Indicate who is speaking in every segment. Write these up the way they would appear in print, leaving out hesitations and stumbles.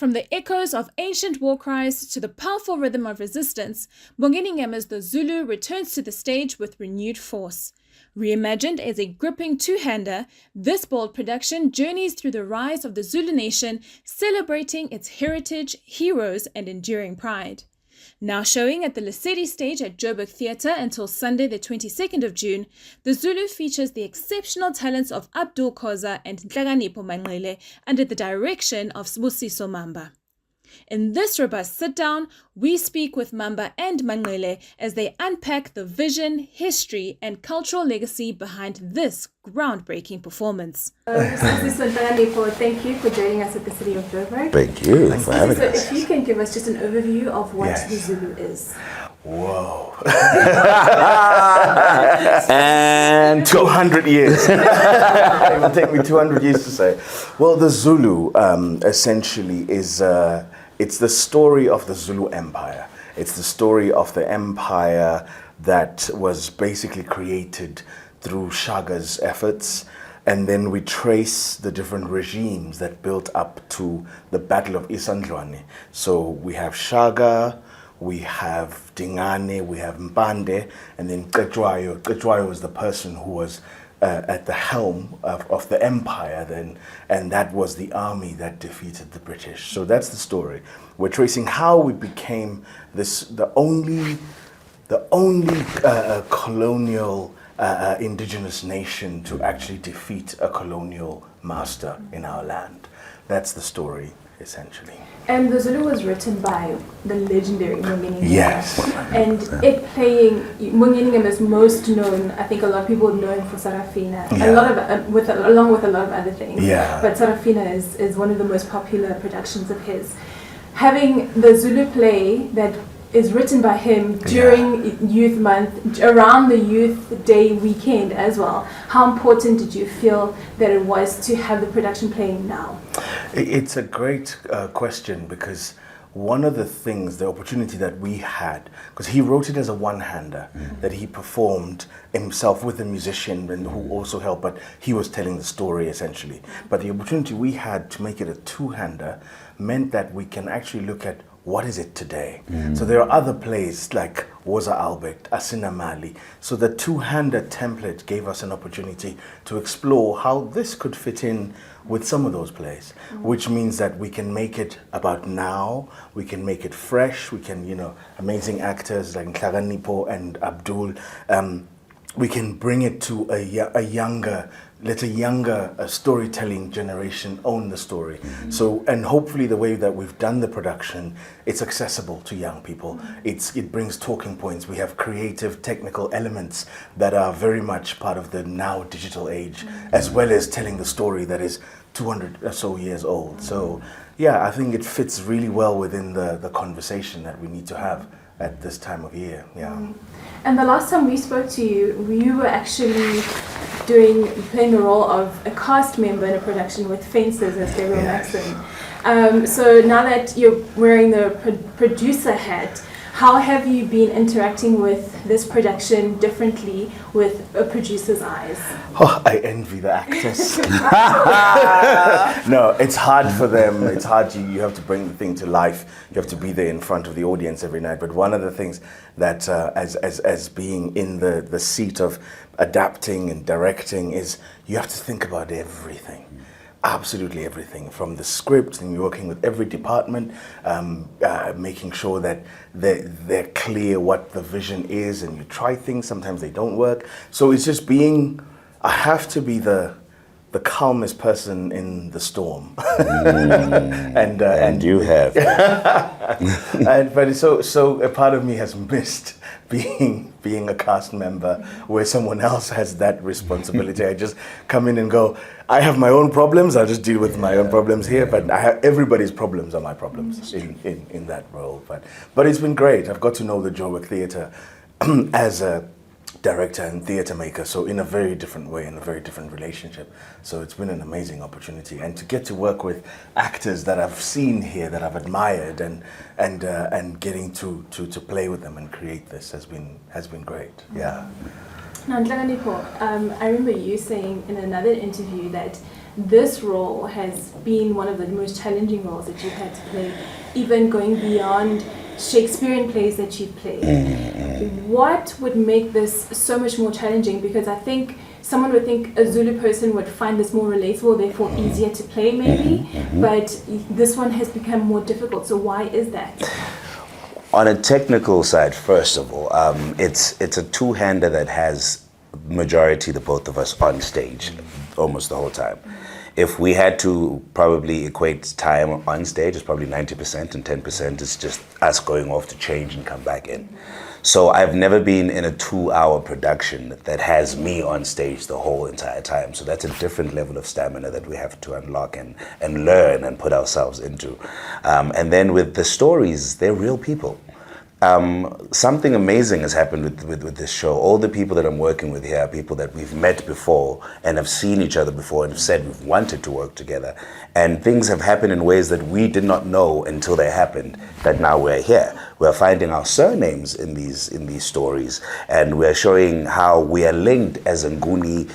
Speaker 1: From the echoes of ancient war cries to the powerful rhythm of resistance, Mbongeni Ngema's The Zulu returns to the stage with renewed force. Reimagined as a gripping two-hander, this bold production journeys through the rise of the Zulu nation, celebrating its heritage, heroes, and enduring pride. Now showing at the Lesedi stage at Joburg Theatre until Sunday the 22nd of June, The Zulu features the exceptional talents of Abdul Khoza and Nhlakanipho Manqele under the direction of Sibusiso Mamba. In this robust sit-down, we speak with Mamba and Manqele as they unpack the vision, history, and cultural legacy behind this groundbreaking performance.
Speaker 2: Sibusiso Nhlakanipho, thank you for joining us at the City of Joburg.
Speaker 3: Thank you for having us.
Speaker 2: If you can give us just an overview of what the Zulu is.
Speaker 3: Whoa. And 200 years. It will take me 200 years to say. Well, the Zulu essentially is... it's the story of the Zulu Empire. It's the story of the empire that was basically created through Shaga's efforts. And then we trace the different regimes that built up to the Battle of Isandlwane. So we have Shaga, we have Dingane, we have Mpande, and then Cetshwayo. Cetshwayo was the person who was at the helm of the empire then, and that was the army that defeated the British. So that's the story. We're tracing how we became the only colonial indigenous nation to actually defeat a colonial master in our land. That's the story, essentially.
Speaker 2: And The Zulu was written by the legendary Mbongeni Ngema.
Speaker 3: Yes.
Speaker 2: And it playing, Mbongeni Ngema is most known, I think a lot of people know him for Sarafina, along with a lot of other things.
Speaker 3: Yeah.
Speaker 2: But Sarafina is one of the most popular productions of his. Having the Zulu play that is written by him during Youth Month, around the Youth Day weekend as well. How important did you feel that it was to have the production playing now?
Speaker 3: It's a great question, because one of the things, the opportunity that we had, because he wrote it as a one-hander, that he performed himself with a musician and who also helped, but he was telling the story essentially. But the opportunity we had to make it a two-hander meant that we can actually look at what is it today? So there are other plays like Woza Albert, Asina Mali. So the two-hander template gave us an opportunity to explore how this could fit in with some of those plays, which means that we can make it about now, we can make it fresh, we can, amazing actors like Nhlakanipho and Abdul, we can bring it to a younger storytelling generation own the story. So, and hopefully the way that we've done the production, it's accessible to young people. It brings talking points. We have creative, technical elements that are very much part of the now digital age, as well as telling the story that is 200 or so years old. So, yeah, I think it fits really well within the conversation that we need to have at this time of year.
Speaker 2: And the last time we spoke to you, you were actually playing the role of a cast member in a production with Fences as Gabriel Maxson. So now that you're wearing the producer hat, how have you been interacting with this production differently with a producer's eyes?
Speaker 3: Oh, I envy the actors. No, it's hard for them. It's hard. You have to bring the thing to life. You have to be there in front of the audience every night. But one of the things that, as being in the seat of adapting and directing, is you have to think about everything. Absolutely everything, from the script, and you're working with every department, making sure that they're clear what the vision is, and you try things, sometimes they don't work. So it's just I have to be the calmest person in the storm. and
Speaker 4: you have.
Speaker 3: But so a part of me has missed being a cast member where someone else has that responsibility. I just come in and go, I have my own problems, I'll just deal with my own problems here, but everybody's problems are my problems in that role. But it's been great. I've got to know the Joburg Theatre as a director and theatre maker, so in a very different way, in a very different relationship. So it's been an amazing opportunity, and to get to work with actors that I've seen here, that I've admired, and getting to play with them and create this has been great. Yeah.
Speaker 2: Now, Nhlakanipho, I remember you saying in another interview that this role has been one of the most challenging roles that you've had to play, even going beyond Shakespearean plays that you've played. What would make this so much more challenging? Because I think someone would think a Zulu person would find this more relatable, therefore easier to play maybe, but this one has become more difficult. So why is that?
Speaker 4: On a technical side, first of all, it's a two-hander that has majority the both of us on stage almost the whole time. If we had to probably equate time on stage, it's probably 90% and 10% is just us going off to change and come back in. So I've never been in a 2-hour production that has me on stage the whole entire time. So that's a different level of stamina that we have to unlock and learn and put ourselves into. And then with the stories, they're real people. Something amazing has happened with this show. All the people that I'm working with here are people that we've met before and have seen each other before and have said we've wanted to work together. And things have happened in ways that we did not know until they happened, that now we're here. We're finding our surnames in these stories, and we're showing how we are linked as a Nguni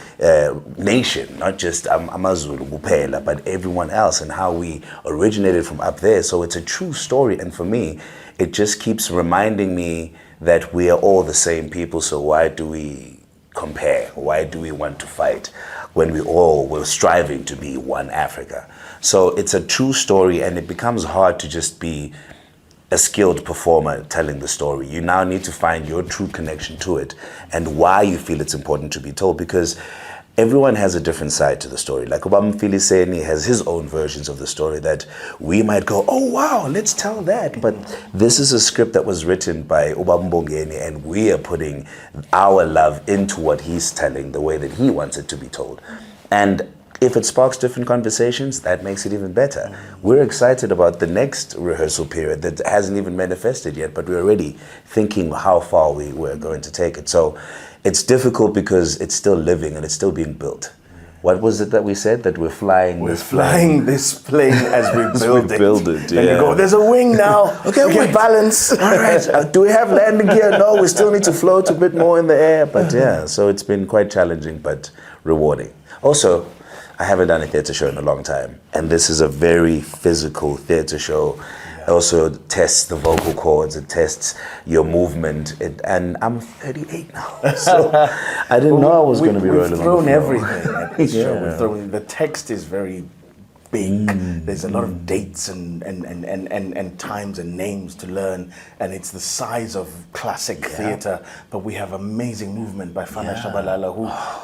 Speaker 4: nation, not just Amazulu, Bupela, but everyone else, and how we originated from up there. So it's a true story, and for me, it just keeps reminding me that we are all the same people, so why do we compare? Why do we want to fight when we're striving to be one Africa? So it's a true story, and it becomes hard to just be a skilled performer telling the story. You now need to find your true connection to it and why you feel it's important to be told, because everyone has a different side to the story. Like Mfiliseni has his own versions of the story that we might go, oh wow, let's tell that. But this is a script that was written by Mbongeni, and we are putting our love into what he's telling, the way that he wants it to be told. And if it sparks different conversations, that makes it even better. We're excited about the next rehearsal period that hasn't even manifested yet, but we're already thinking how far we're going to take it. So it's difficult because it's still living and it's still being built. What was it that we said? That we're flying
Speaker 3: this plane as we build it.
Speaker 4: Yeah.
Speaker 3: And you go, there's a wing now. Okay, we can balance.
Speaker 4: All right. Do we have landing gear? No, we still need to float a bit more in the air. But yeah, so it's been quite challenging but rewarding. Also, I haven't done a theatre show in a long time, and this is a very physical theatre show. It also tests the vocal cords, it tests your movement, and I'm 38 now, so I didn't know I was going to be rolling on the floor.
Speaker 3: We've thrown everything at this show. We've thrown, the text is very big. There's a lot of dates and times and names to learn, and it's the size of classic theatre. But we have amazing movement by Fana Shabalala,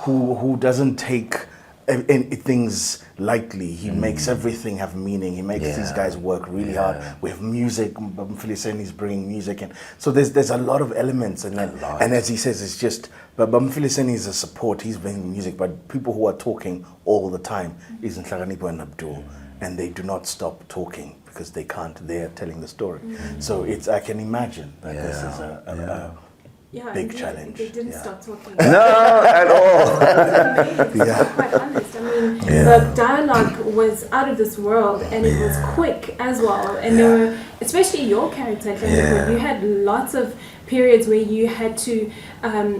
Speaker 3: who doesn't take things lightly. He makes everything have meaning. He makes these guys work really hard. We have music. Mfiliseni's bringing music in. So there's a lot of elements, and as he says, it's just. But Mfiliseni is a support. He's bringing music, but people who are talking all the time is Nhlakanipho and Abdul, and they do not stop talking because they can't. They're telling the story. So I can imagine that this is a big challenge.
Speaker 2: They didn't stop talking.
Speaker 4: No, at all.
Speaker 2: I'm quite honest. I mean, the dialogue was out of this world, and it was quick as well. And there were, especially your character, you had lots of periods where you had to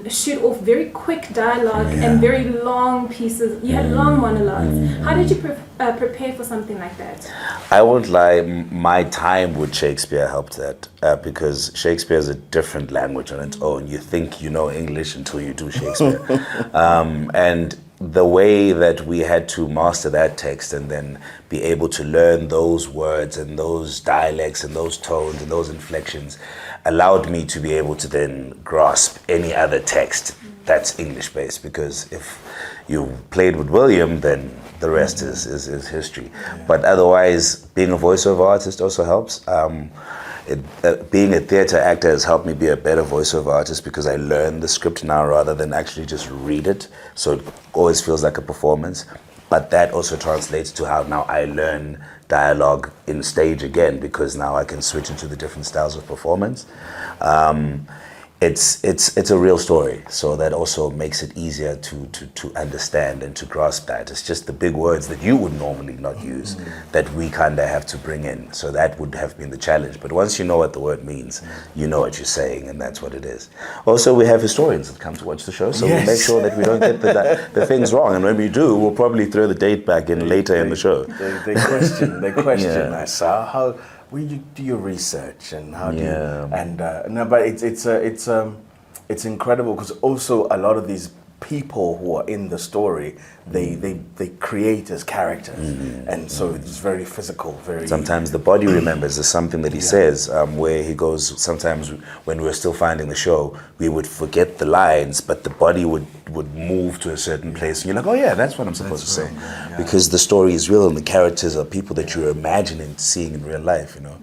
Speaker 2: shoot off very quick dialogue and very long pieces. You had long monologues. How did you prepare for something like that?
Speaker 4: I won't lie, my time with Shakespeare helped that because Shakespeare is a different language on its own. You think you know English until you do Shakespeare. And the way that we had to master that text and then be able to learn those words and those dialects and those tones and those inflections allowed me to be able to then grasp any other text that's English-based, because if you played with William, then the rest is history. But otherwise, being a voiceover artist also helps. Being a theatre actor has helped me be a better voiceover artist because I learn the script now rather than actually just read it. So it always feels like a performance. But that also translates to how now I learn dialogue in stage again, because now I can switch into the different styles of performance. it's a real story, so that also makes it easier to understand and to grasp that. It's just the big words that you would normally not use that we kind of have to bring in. So that would have been the challenge. But once you know what the word means, you know what you're saying, and that's what it is. Also, we have historians that come to watch the show, so we make sure that we don't get the things wrong. And when we do, we'll probably throw the date back in later in the show.
Speaker 3: They question us. How will you do your research, and how do you, and no, but it's incredible, because also a lot of these people who are in the story, they create as characters, and so it's very physical. Very
Speaker 4: sometimes the body remembers. There's something that he says where he goes, sometimes when we were still finding the show, we would forget the lines, but the body would move to a certain place, and you're like, oh yeah, that's what I'm supposed to say, because the story is real and the characters are people that you're imagining seeing in real life, you know.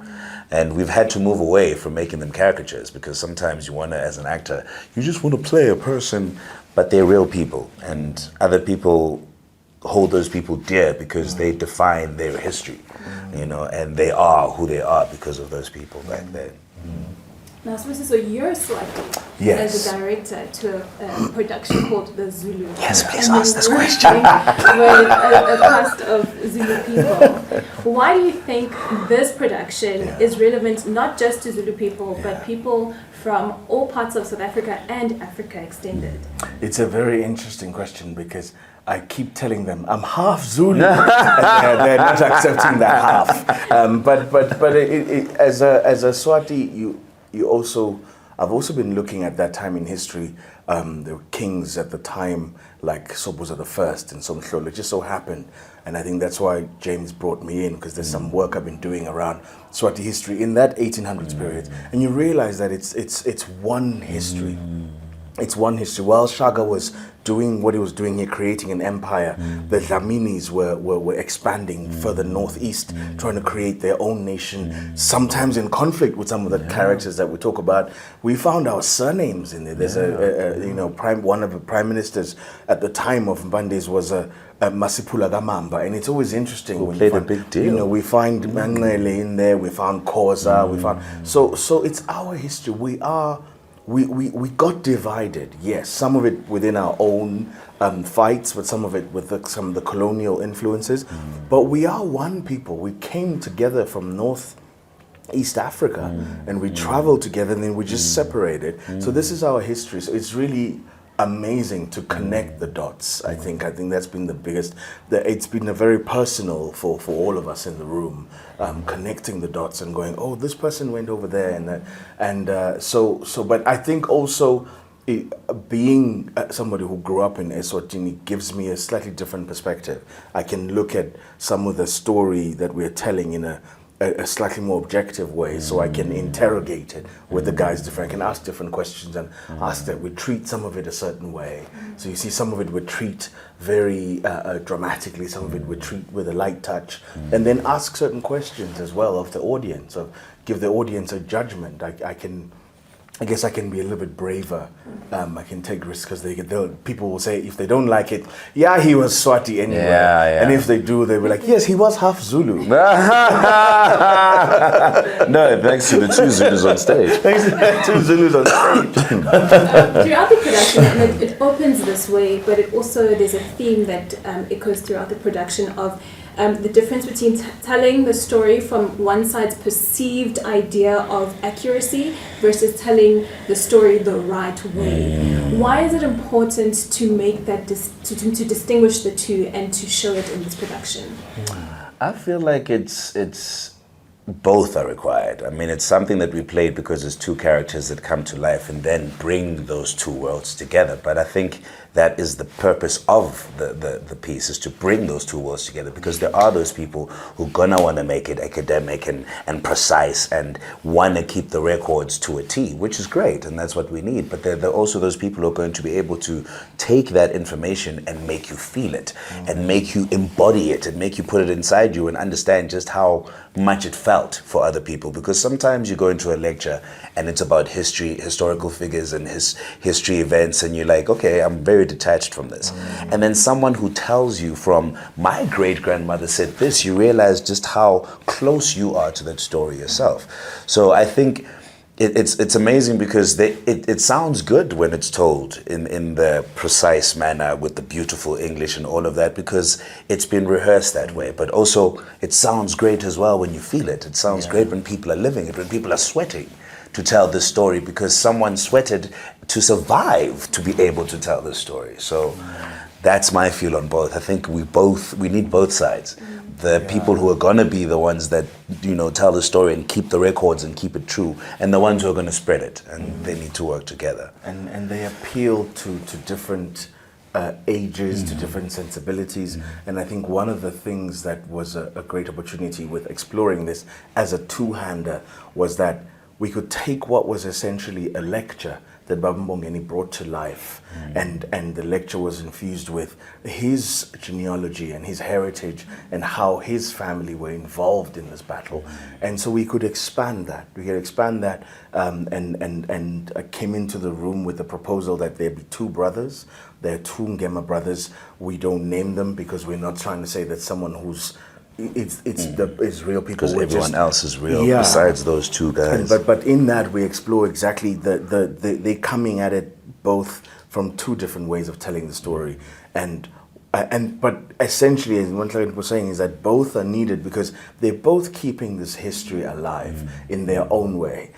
Speaker 4: And we've had to move away from making them caricatures, because sometimes you want to, as an actor, you just want to play a person, but they're real people, and other people hold those people dear because they define their history, you know, and they are who they are because of those people back then.
Speaker 2: Now, so you're selected as a director to a production called The Zulu.
Speaker 4: Yes, please ask this question.
Speaker 2: With a cast of Zulu people. Why do you think this production is relevant not just to Zulu people, but people from all parts of South Africa and Africa extended?
Speaker 3: It's a very interesting question, because I keep telling them I'm half Zulu, and they're not accepting that half. But as a Swati, I've also been looking at that time in history. There were kings at the time, like Sobhuza I and Somhlolo. It just so happened, and I think that's why James brought me in, because there's some work I've been doing around Swati history in that 1800s period, and you realize that it's one history. It's one history. While Shaka was doing what he was doing here, creating an empire, the Dlaminis were expanding further northeast, trying to create their own nation, sometimes in conflict with some of the characters that we talk about. We found our surnames in there. There's one of the prime ministers at the time of Mbande's was Masipula Mamba, and it's always interesting when
Speaker 4: played a big deal.
Speaker 3: You know, we find Manqele in there, we found Khoza, we found so it's our history. We got divided, yes, some of it within our own fights, but some of it with some of the colonial influences. But we are one people. We came together from East Africa, and we traveled together, and then we just separated. So this is our history. So it's really amazing to connect the dots. I think that's been the biggest. It's been a very personal for all of us in the room, connecting the dots and going, oh, this person went over there and that, so. But I think also being somebody who grew up in Eswatini gives me a slightly different perspective. I can look at some of the story that we're telling in a slightly more objective way, so I can interrogate it with the guys different. I can ask different questions and ask that we treat some of it a certain way. So you see, some of it we treat very dramatically, some of it we treat with a light touch, and then ask certain questions as well of the audience, or give the audience a judgment. I guess I can be a little bit braver. I can take risks, because people will say, if they don't like it, yeah, he was Swati anyway. And if they do, they'll be like, yes, he was half Zulu.
Speaker 4: No, thanks to the two Zulus on stage.
Speaker 3: Thanks to the two Zulus on stage.
Speaker 2: Throughout the production, and it opens this way, but there's a theme that echoes throughout the production of the difference between telling the story from one side's perceived idea of accuracy versus telling the story the right way. Why is it important to make that to distinguish the two and to show it in this production?
Speaker 4: I feel like it's both are required. I mean, it's something that we played because there's two characters that come to life and then bring those two worlds together. But I think that is the purpose of the piece, is to bring those two worlds together, because there are those people who gonna want to make it academic and precise and want to keep the records to a T, which is great, and that's what we need. But there are also those people who are going to be able to take that information and make you feel it, and make you embody it, and make you put it inside you and understand just how much it felt for other people. Because sometimes you go into a lecture and it's about history, historical figures and history events, and you're like, okay, I'm very detached from this. And then someone who tells you from, my great-grandmother said this, you realize just how close you are to that story yourself. So I think it's amazing because it sounds good when it's told in the precise manner with the beautiful English and all of that, because it's been rehearsed that way. But also it sounds great as well when you feel it. It sounds great when people are living it, when people are sweating to tell this story, because someone sweated to survive to be able to tell this story. So that's my feel on both. I think we need both sides. The people who are gonna be the ones that, you know, tell the story and keep the records and keep it true, and the ones who are gonna spread it, and they need to work together.
Speaker 3: And they appeal to different ages, to different sensibilities. And I think one of the things that was a great opportunity with exploring this as a two-hander was that we could take what was essentially a lecture that Baba Mbongeni brought to life, and the lecture was infused with his genealogy and his heritage and how his family were involved in this battle. And so we could expand that. And I came into the room with the proposal that there be two brothers. There are two Ngema brothers. We don't name them because we're not trying to say that someone who's it's real people,
Speaker 4: because everyone else is real besides those two guys.
Speaker 3: But in that we explore exactly they coming at it both from two different ways of telling the story, but essentially, as Nhlakanipho was saying, is that both are needed because they're both keeping this history alive in their own way.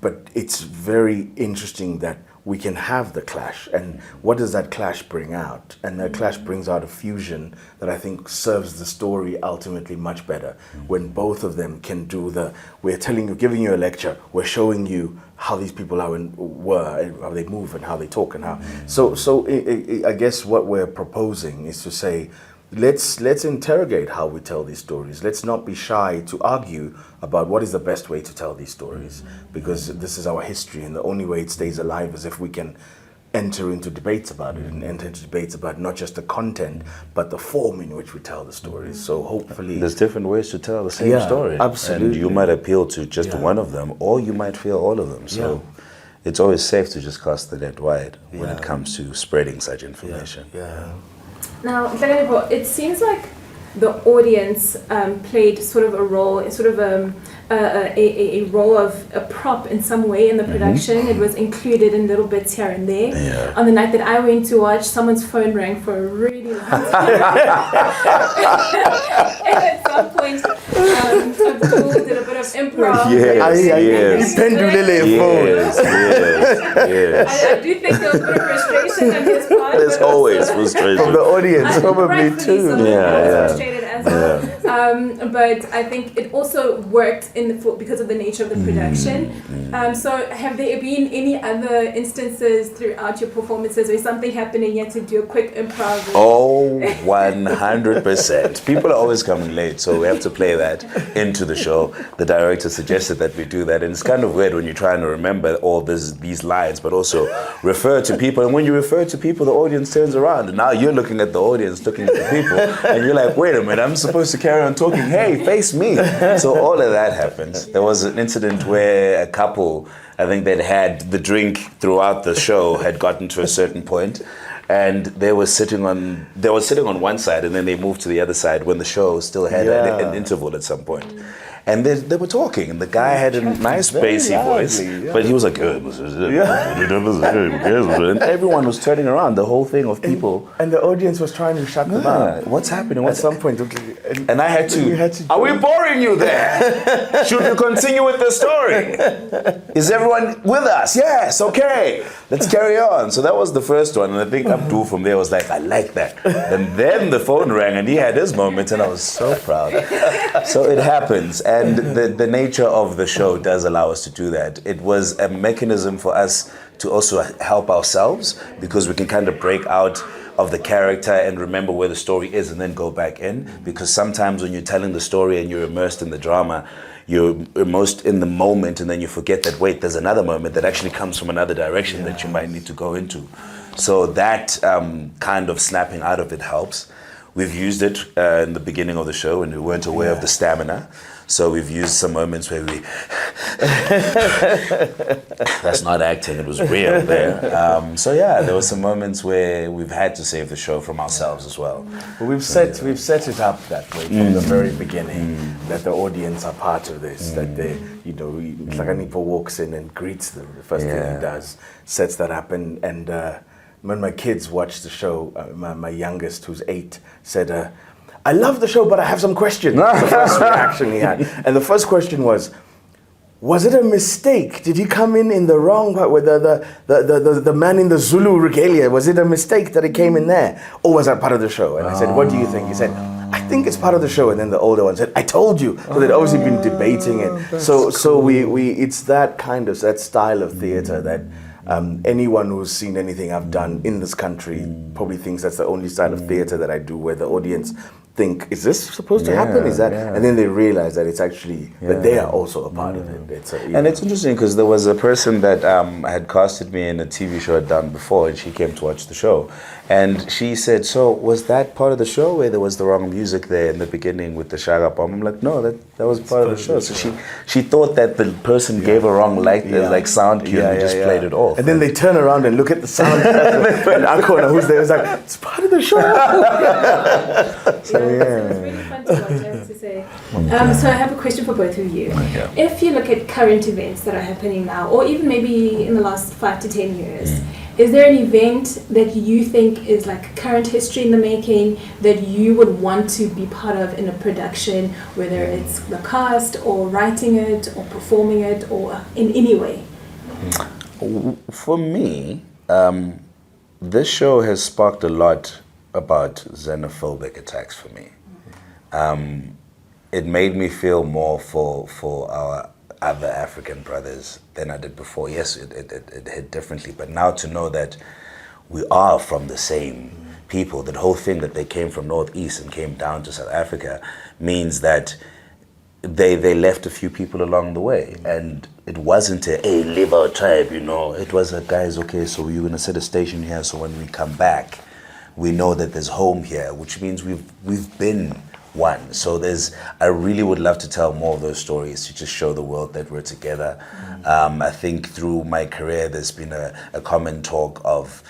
Speaker 3: But it's very interesting that we can have the clash, and what does that clash bring out? And that clash brings out a fusion that I think serves the story ultimately much better, when both of them can do we're telling you, giving you a lecture, we're showing you how these people were, how they move and how they talk and how. So I guess what we're proposing is to say, let's interrogate how we tell these stories. Let's not be shy to argue about what is the best way to tell these stories, because this is our history, and the only way it stays alive is if we can enter into debates about it, and enter into debates about not just the content but the form in which we tell the stories. So hopefully
Speaker 4: there's different ways to tell the same story.
Speaker 3: Absolutely.
Speaker 4: And you might appeal to just one of them, or you might feel all of them. So it's always safe to just cast the net wide when it comes to spreading such information.
Speaker 2: Now, Nhlakanipho, it seems like the audience played sort of a role, sort of a role of a prop in some way in the production. It was included in little bits here and there. On the night that I went to watch, someone's phone rang for a really long time. And at some point, Abdul did a bit of improv.
Speaker 4: Yes.
Speaker 2: I do think there was a bit of frustration on his part.
Speaker 4: There's always frustration
Speaker 3: from the audience, probably too.
Speaker 2: So frustrated as well. But I think it also worked because of the nature of the production. So have there been any other instances throughout your performances where something happened and you had to do a quick improv?
Speaker 4: Oh, 100%. People are always coming late, so we have to play that into the show. The director suggested that we do that, and it's kind of weird when you're trying to remember all these lines, but also refer to people. And when you refer to people, the audience turns around, and now you're looking at the audience, looking at the people, and you're like, wait a minute, I'm supposed to carry on talking. Hey, face me. So all of that happens. There was an incident where a couple, I think they'd had the drink throughout the show, had gotten to a certain point, and they were sitting on one side, and then they moved to the other side when the show still had an interval at some point. And they were talking, and the guy had a nice bassy voice, but he was like, and everyone was turning around, the whole thing of people.
Speaker 3: And the audience was trying to shut them up.
Speaker 4: What's happening?
Speaker 3: At some point,
Speaker 4: and I had to, are we boring you there? Should we continue with the story? Is everyone with us? Yes, okay. Let's carry on. So that was the first one, and I think Abdul from there was like, I like that. And then the phone rang, and he had his moment, and I was so proud. So it happens. And the nature of the show does allow us to do that. It was a mechanism for us to also help ourselves, because we can kind of break out of the character and remember where the story is and then go back in. Because sometimes when you're telling the story and you're immersed in the drama, you're immersed in the moment, and then you forget that, wait, there's another moment that actually comes from another direction that you might need to go into. So that kind of snapping out of it helps. We've used it in the beginning of the show, and we weren't aware of the stamina. So we've used some moments where we That's not acting, it was real there. So yeah, there were some moments where we've had to save the show from ourselves as well.
Speaker 3: But we've set it up that way from the very beginning, that the audience are part of this, that they, Nhlakanipho walks in and greets them. The first thing he does, sets that up. And when my kids watched the show, my youngest, who's 8, said, I love the show, but I have some questions. The first reaction he had. And the first question was it a mistake? Did he come in the wrong part with the man in the Zulu regalia? Was it a mistake that he came in there? Or was that part of the show? And I said, what do you think? He said, I think it's part of the show. And then the older one said, I told you. So they'd obviously been debating it. So cool. we it's that kind of, that style of theater that anyone who's seen anything I've done in this country probably thinks that's the only style of theater that I do, where the audience think, is this supposed to happen? Is that? And then they realize that it's actually, that they are also a part of it. And
Speaker 4: it's interesting because there was a person that had casted me in a TV show I'd done before, and she came to watch the show. And she said, so was that part of the show where there was the wrong music there in the beginning with the Shaka bomb? I'm like, no, that was part of the show. So she thought that the person gave a wrong sound cue and we just played it off.
Speaker 3: And then they turn around and look at the sound and Akona, who's there, was like, it's part of the show.
Speaker 2: So it's really fun to watch, I have to say. So I have a question for both of you. If you look at current events that are happening now, or even maybe in the last 5 to 10 years, is there an event that you think is like current history in the making that you would want to be part of in a production, whether it's the cast or writing it or performing it or in any way?
Speaker 4: For me, this show has sparked a lot about xenophobic attacks for me. It made me feel more for our other African brothers than I did before. Yes, it hit differently, but now to know that we are from the same people, that whole thing that they came from Northeast and came down to South Africa means that they left a few people along the way. And it wasn't a live our tribe, it was a, guys, okay, so you're gonna set a station here, so when we come back, we know that there's home here, which means we've been one. So I really would love to tell more of those stories to just show the world that we're together. I think through my career, there's been a common talk of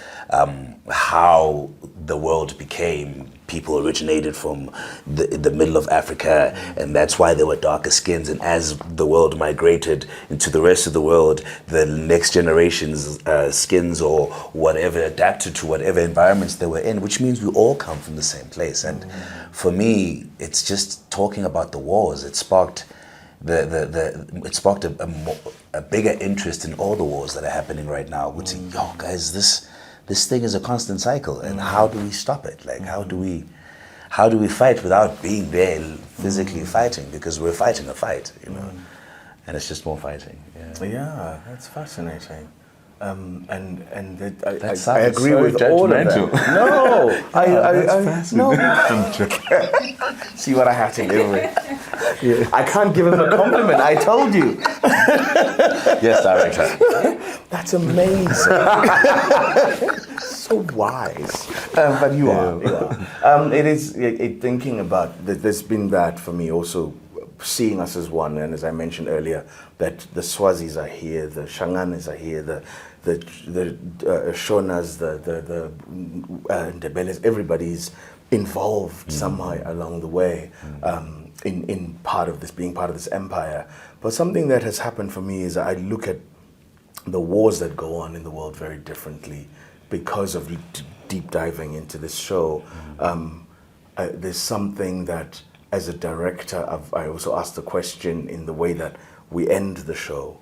Speaker 4: how the world became. People originated from the middle of Africa, and that's why there were darker skins. And as the world migrated into the rest of the world, the next generation's skins or whatever adapted to whatever environments they were in, which means we all come from the same place. And for me, it's just talking about the wars. It sparked a bigger interest in all the wars that are happening right now. Which, yo, guys, this thing is a constant cycle, and how do we stop it? Like, how do we fight without being there physically fighting? Because we're fighting a fight, and it's just more fighting.
Speaker 3: Yeah, that's fascinating. I
Speaker 4: sounds
Speaker 3: agree
Speaker 4: so
Speaker 3: with all of that.
Speaker 4: judgmental.
Speaker 3: No, no. See what I have to live with. I can't give him a compliment. I told you.
Speaker 4: Yes, director.
Speaker 3: That's amazing. So wise. But you are. It is thinking about there's been that for me also, seeing us as one, and as I mentioned earlier, that the Swazis are here, the Shanganis are here, the Shonas, the Ndebeles, everybody's involved somehow along the way in part of this, being part of this empire. But something that has happened for me is I look at the wars that go on in the world very differently because of deep diving into this show. There's something that, as a director, I also asked the question in the way that we end the show.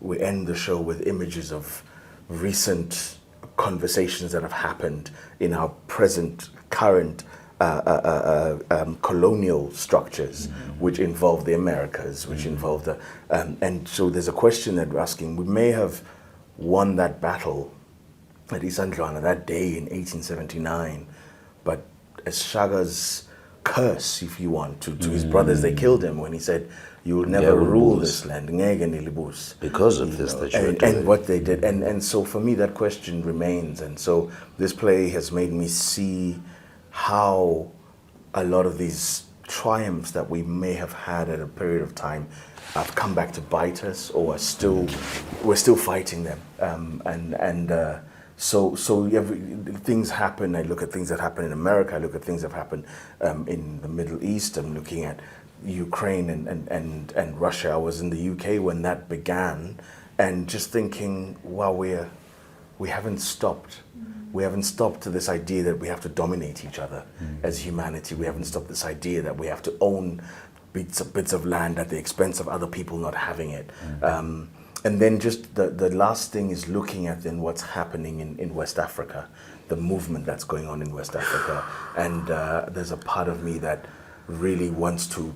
Speaker 3: We end the show with images of recent conversations that have happened in our current colonial structures, which involve the Americas, which involve the... and so there's a question that we're asking. We may have won that battle at Isandlwana that day in 1879, but as Shaga's curse, if you want, to his brothers, they killed him when he said, you will never rule this land.
Speaker 4: Because of this that you were doing.
Speaker 3: And what they did. And so for me, that question remains. And so this play has made me see how a lot of these triumphs that we may have had at a period of time have come back to bite us, or we're still fighting them. So things happen. I look at things that happen in America. I look at things that have happened in the Middle East. I'm looking at Ukraine and Russia. I was in the UK when that began, and just thinking, wow, we haven't stopped. We haven't stopped to this idea that we have to dominate each other as humanity. We haven't stopped this idea that we have to own bits of land at the expense of other people not having it. And then just the last thing is looking at then what's happening in West Africa, the movement that's going on in West Africa. And there's a part of me that really wants to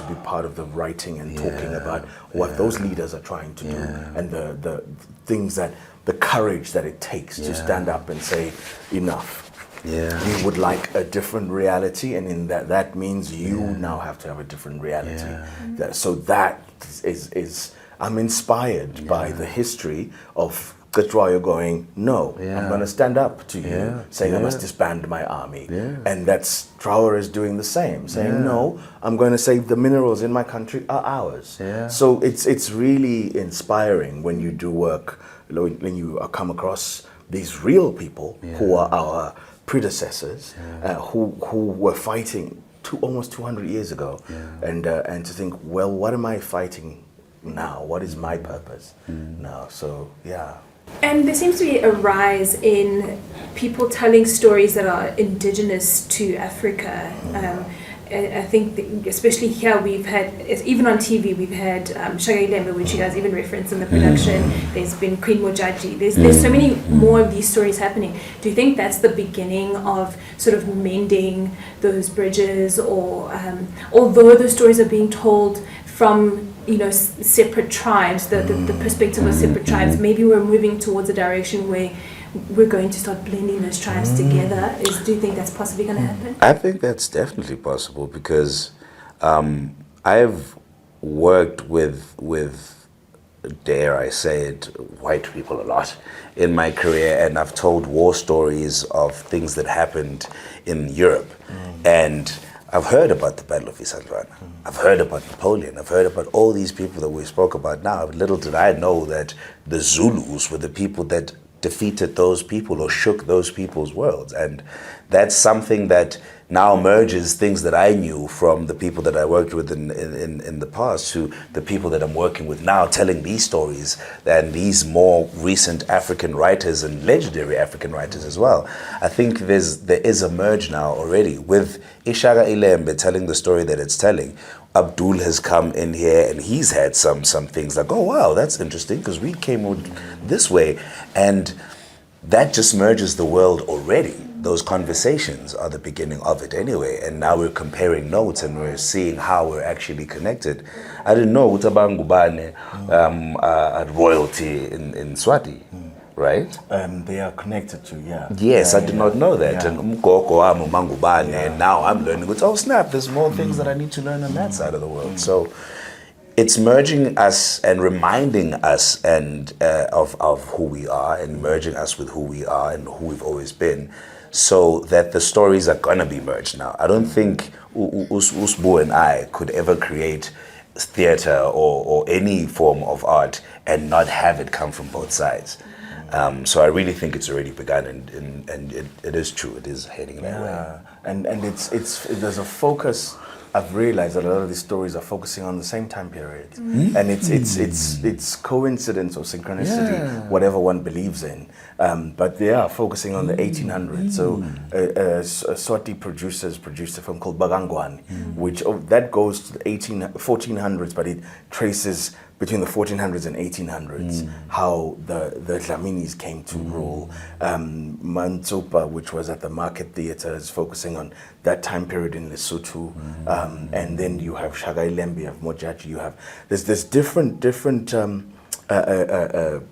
Speaker 3: be part of the writing and talking about what those leaders are trying to do, and the things that, the courage that it takes to stand up and say, enough. We would like a different reality, and in that means you now have to have a different reality. So that is I'm inspired by the history of Directorial going, no, I'm going to stand up to you, saying I must disband my army. And that's Traore is doing the same, saying, no, I'm going to say the minerals in my country are ours. So it's really inspiring when you do work, when you come across these real people who are our predecessors, who were fighting almost 200 years ago, and to think, well, what am I fighting now? What is my purpose now? So,
Speaker 2: And there seems to be a rise in people telling stories that are indigenous to Africa. I think especially here we've had, even on TV, we've had Shaka, which you guys even referenced in the production. There's been Queen Mojaji. There's so many more of these stories happening. Do you think that's the beginning of sort of mending those bridges, or although the stories are being told from separate tribes, the perspective of separate tribes, maybe we're moving towards a direction where we're going to start blending those tribes together? Do you think that's possibly going to happen?
Speaker 4: I think that's definitely possible, because I've worked with, dare I say it, white people a lot in my career, and I've told war stories of things that happened in Europe. And I've heard about the Battle of Isandlwana. I've heard about Napoleon. I've heard about all these people that we spoke about now. Little did I know that the Zulus were the people that defeated those people or shook those people's worlds. And that's something that now merges things that I knew from the people that I worked with in the past to the people that I'm working with now, telling these stories, and these more recent African writers and legendary African writers as well. I think there is a merge now already with Ishaka Ilembe telling the story that it's telling. Abdul has come in here and he's had some things like, oh wow, that's interesting because we came this way, and that just merges the world already. Those conversations are the beginning of it anyway, and now we're comparing notes and we're seeing how we're actually connected. I didn't know Utabangubane royalty in Swati, right?
Speaker 3: They are connected to,
Speaker 4: Yes, I did not know that. And and now I'm learning. Oh snap, there's more things that I need to learn on that side of the world. So it's merging us and reminding us and of who we are, and merging us with who we are and who we've always been, so that the stories are gonna be merged now. I don't think Usbu and I could ever create theater or any form of art and not have it come from both sides. So I really think it's already begun, and it is true. It is heading that way.
Speaker 3: And there's a focus. I've realized that a lot of these stories are focusing on the same time period, and it's coincidence or synchronicity, whatever one believes in. But they are focusing on the 1800s. So Swati producers produced a film called Bagangwani, which that goes to the 1400s, but it traces between the 1400s and 1800s how the Dlaminis came to rule. Mantsopa, which was at the Market Theatre, is focusing on that time period in Lesotho. And then you have Shagai Lembe, you have Mojaji, you have there's different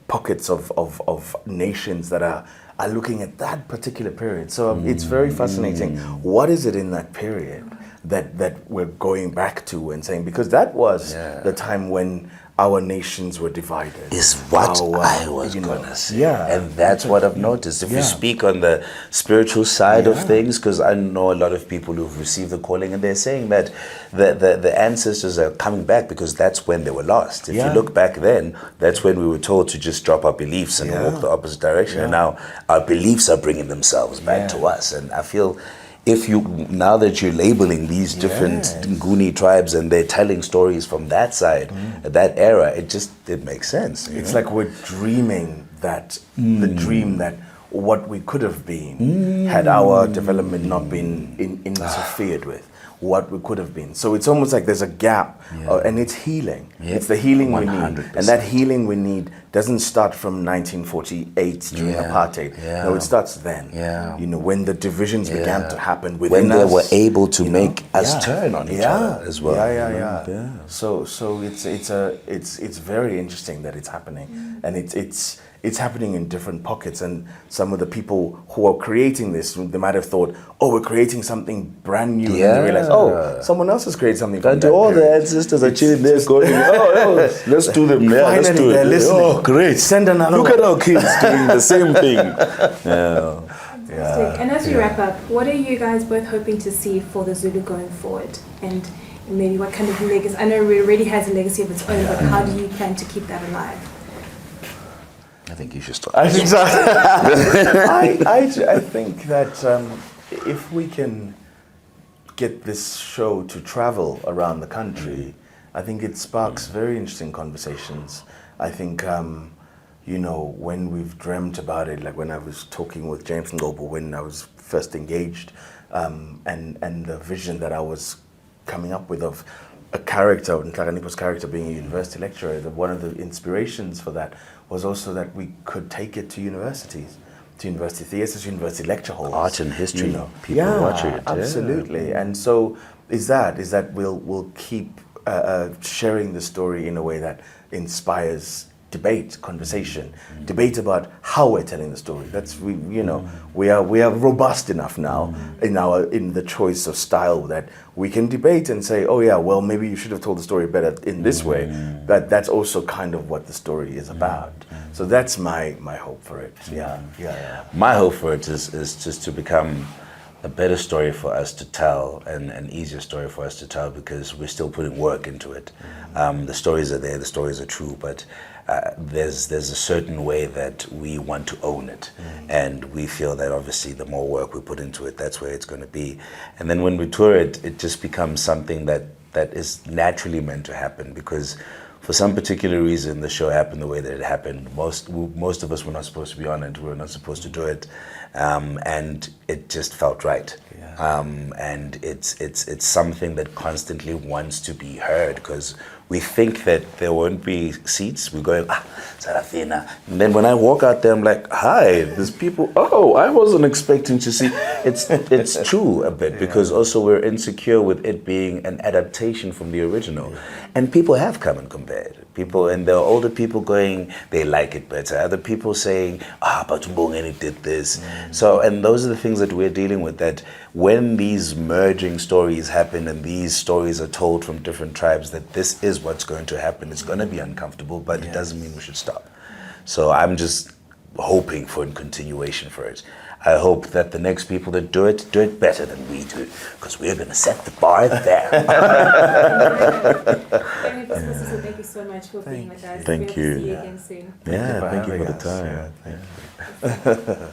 Speaker 3: pockets of nations that are looking at that particular period. So it's very fascinating. What is it in that period that we're going back to and saying, because that was the time when our nations were divided.
Speaker 4: Is what
Speaker 3: Our,
Speaker 4: I was
Speaker 3: you know,
Speaker 4: going to say.
Speaker 3: yeah.
Speaker 4: And that's what I've noticed. If
Speaker 3: Yeah.
Speaker 4: you speak on the spiritual side of
Speaker 3: Yeah.
Speaker 4: things, because I know a lot of people who've received the calling and they're saying that the ancestors are coming back because that's when they were lost. If
Speaker 3: Yeah.
Speaker 4: you look back then, that's when we were told to just drop our beliefs and
Speaker 3: Yeah.
Speaker 4: walk the opposite direction. And
Speaker 3: Yeah.
Speaker 4: now our beliefs are bringing themselves back
Speaker 3: Yeah.
Speaker 4: to us. And I feel if you, now that you're labeling these different
Speaker 3: Yes.
Speaker 4: Nguni tribes and they're telling stories from that side, that era, it makes sense. you
Speaker 3: It's
Speaker 4: know?
Speaker 3: like we're dreaming that the dream that what we could have been had our development not been interfered with. What we could have been. So it's almost like there's a gap, and it's healing.
Speaker 4: Yep.
Speaker 3: It's the healing we need,
Speaker 4: 100%.
Speaker 3: and that healing we need doesn't start from 1948 during
Speaker 4: Yeah.
Speaker 3: apartheid.
Speaker 4: Yeah.
Speaker 3: No, it starts then.
Speaker 4: Yeah.
Speaker 3: You know, when the divisions began
Speaker 4: Yeah.
Speaker 3: to happen within
Speaker 4: when they
Speaker 3: us,
Speaker 4: were able to
Speaker 3: you know?
Speaker 4: make us
Speaker 3: Yeah.
Speaker 4: turn on each
Speaker 3: Yeah.
Speaker 4: other as well.
Speaker 3: Yeah,
Speaker 4: you
Speaker 3: yeah,
Speaker 4: know?
Speaker 3: yeah. So it's very interesting that it's happening, and it's happening in different pockets. And some of the people who are creating this, they might have thought, oh, we're creating something brand new, and then they realize, oh, someone else has created something. From
Speaker 4: And
Speaker 3: that
Speaker 4: all the
Speaker 3: period.
Speaker 4: ancestors are chilling there going, oh, let's do them there. Let's
Speaker 3: Finally,
Speaker 4: do
Speaker 3: they're
Speaker 4: it.
Speaker 3: listening.
Speaker 4: Oh, great.
Speaker 3: Send another
Speaker 4: Look
Speaker 3: one.
Speaker 4: at our kids doing the same thing. Yeah.
Speaker 2: Fantastic. And as we wrap up, what are you guys both hoping to see for the Zulu going forward? And maybe what kind of legacy? I know it already has a legacy of its own, but how do you plan to keep that alive?
Speaker 4: I think you should start.
Speaker 3: I think so. I think that if we can get this show to travel around the country, I think it sparks very interesting conversations. I think, you know, when we've dreamt about it, like when I was talking with James Ngobo when I was first engaged, and the vision that I was coming up with of a character, Nhlakanipho's character being a university lecturer, one of the inspirations for that was also that we could take it to universities, to university theatres, university lecture halls.
Speaker 4: Art and history,
Speaker 3: You know.
Speaker 4: people watching it.
Speaker 3: Absolutely. And so is that we'll keep sharing the story in a way that inspires debate, conversation, debate about how we're telling the story. That's we are robust enough now in the choice of style that we can debate and say, oh yeah, well maybe you should have told the story better in this way. But that's also kind of what the story is about. So that's my hope for it. Yeah.
Speaker 4: My hope for it is just to become a better story for us to tell and an easier story for us to tell because we're still putting work into it. The stories are there, the stories are true, but there's a certain way that we want to own it, and we feel that obviously the more work we put into it, that's where it's going to be. And then when we tour it, it just becomes something that is naturally meant to happen because for some particular reason the show happened the way that it happened. Most of us were not supposed to be on it. We were not supposed to do it, and it just felt right. And it's something that constantly wants to be heard because we think that there won't be seats. We're going, Sarafina. And then when I walk out there, I'm like, hi, there's people. Oh, I wasn't expecting to see. It's true a bit because also we're insecure with it being an adaptation from the original. And people have come and compared. People, and there are older people going, they like it better. Other people saying, but Mbongeni did this. So, and those are the things that we're dealing with, that when these merging stories happen and these stories are told from different tribes, that this is what's going to happen. It's going to be uncomfortable, but it doesn't mean we should stop. So I'm just hoping for a continuation for it. I hope that the next people that do it better than we do, because we're going to set the bar there.
Speaker 2: Thank you so much for being with us.
Speaker 4: Thank
Speaker 2: We hope to
Speaker 4: you.
Speaker 2: see you again soon.
Speaker 4: Yeah, thank you for the
Speaker 3: having us.
Speaker 4: time.
Speaker 3: Yeah, thank you.